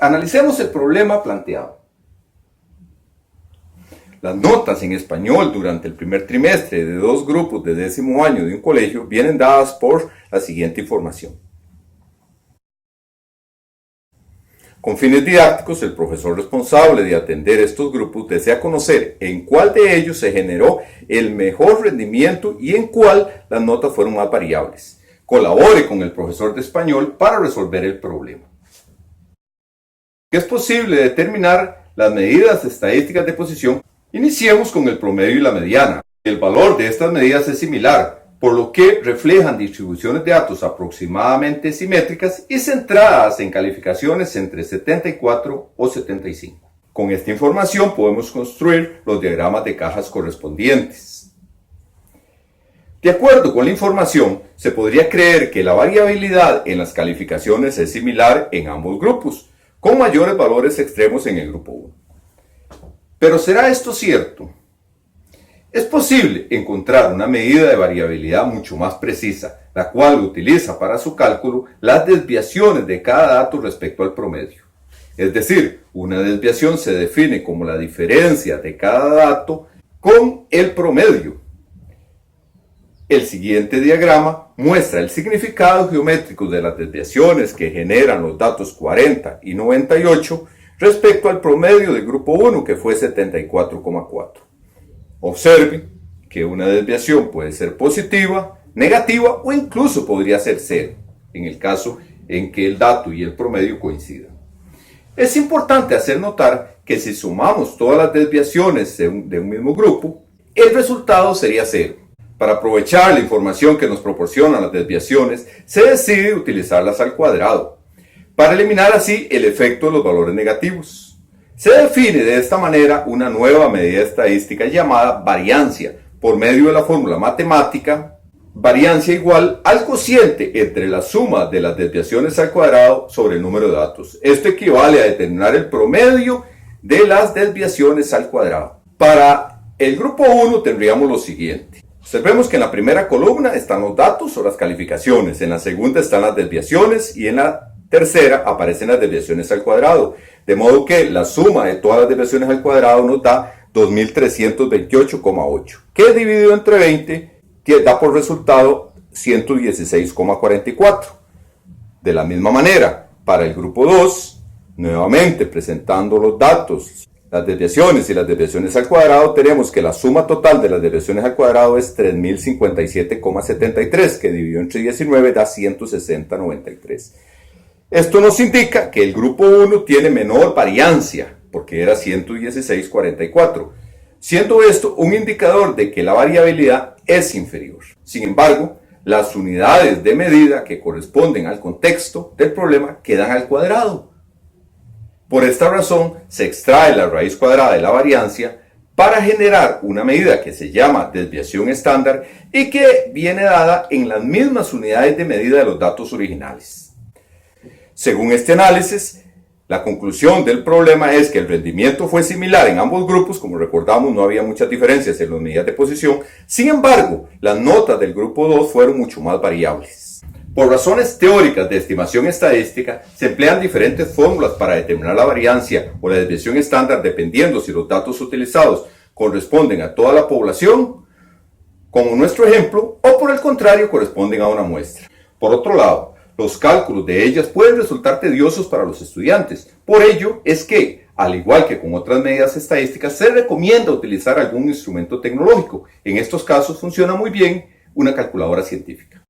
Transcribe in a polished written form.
Analicemos el problema planteado. Las notas en español durante el primer trimestre de dos grupos de 10º año de un colegio vienen dadas por la siguiente información. Con fines didácticos, el profesor responsable de atender estos grupos desea conocer en cuál de ellos se generó el mejor rendimiento y en cuál las notas fueron más variables. Colabore con el profesor de español para resolver el problema. Es posible determinar las medidas estadísticas de posición. Iniciemos con el promedio y la mediana. El valor de estas medidas es similar, por lo que reflejan distribuciones de datos aproximadamente simétricas y centradas en calificaciones entre 74 o 75. Con esta información podemos construir los diagramas de cajas correspondientes. De acuerdo con la información, se podría creer que la variabilidad en las calificaciones es similar en ambos grupos, con mayores valores extremos en el grupo 1. Pero ¿será esto cierto? Es posible encontrar una medida de variabilidad mucho más precisa, la cual utiliza para su cálculo las desviaciones de cada dato respecto al promedio. Es decir, una desviación se define como la diferencia de cada dato con el promedio. El siguiente diagrama muestra el significado geométrico de las desviaciones que generan los datos 40 y 98 respecto al promedio del grupo 1, que fue 74,4. Observe que una desviación puede ser positiva, negativa o incluso podría ser cero, en el caso en que el dato y el promedio coincidan. Es importante hacer notar que si sumamos todas las desviaciones de un mismo grupo, el resultado sería cero. Para aprovechar la información que nos proporcionan las desviaciones, se decide utilizarlas al cuadrado, para eliminar así el efecto de los valores negativos. Se define de esta manera una nueva medida estadística llamada variancia, por medio de la fórmula matemática variancia igual al cociente entre la suma de las desviaciones al cuadrado sobre el número de datos. Esto equivale a determinar el promedio de las desviaciones al cuadrado. Para el grupo 1 tendríamos lo siguiente. Observemos que en la primera columna están los datos o las calificaciones, en la segunda están las desviaciones y en la tercera aparecen las desviaciones al cuadrado. De modo que la suma de todas las desviaciones al cuadrado nos da 2328,8, que dividido entre 20 da por resultado 116,44. De la misma manera, para el grupo 2, nuevamente presentando los datos, las desviaciones y las desviaciones al cuadrado, tenemos que la suma total de las desviaciones al cuadrado es 3057,73, que dividido entre 19 da 160,93. Esto nos indica que el grupo 1 tiene menor variancia, porque era 116,44, siendo esto un indicador de que la variabilidad es inferior. Sin embargo, las unidades de medida que corresponden al contexto del problema quedan al cuadrado. Por esta razón, se extrae la raíz cuadrada de la variancia para generar una medida que se llama desviación estándar y que viene dada en las mismas unidades de medida de los datos originales. Según este análisis, la conclusión del problema es que el rendimiento fue similar en ambos grupos. Como recordamos, no había muchas diferencias en las medidas de posición. Sin embargo, las notas del grupo 2 fueron mucho más variables. Por razones teóricas de estimación estadística, se emplean diferentes fórmulas para determinar la variancia o la desviación estándar dependiendo si los datos utilizados corresponden a toda la población, como nuestro ejemplo, o por el contrario corresponden a una muestra. Por otro lado, los cálculos de ellas pueden resultar tediosos para los estudiantes. Por ello es que, al igual que con otras medidas estadísticas, se recomienda utilizar algún instrumento tecnológico. En estos casos funciona muy bien una calculadora científica.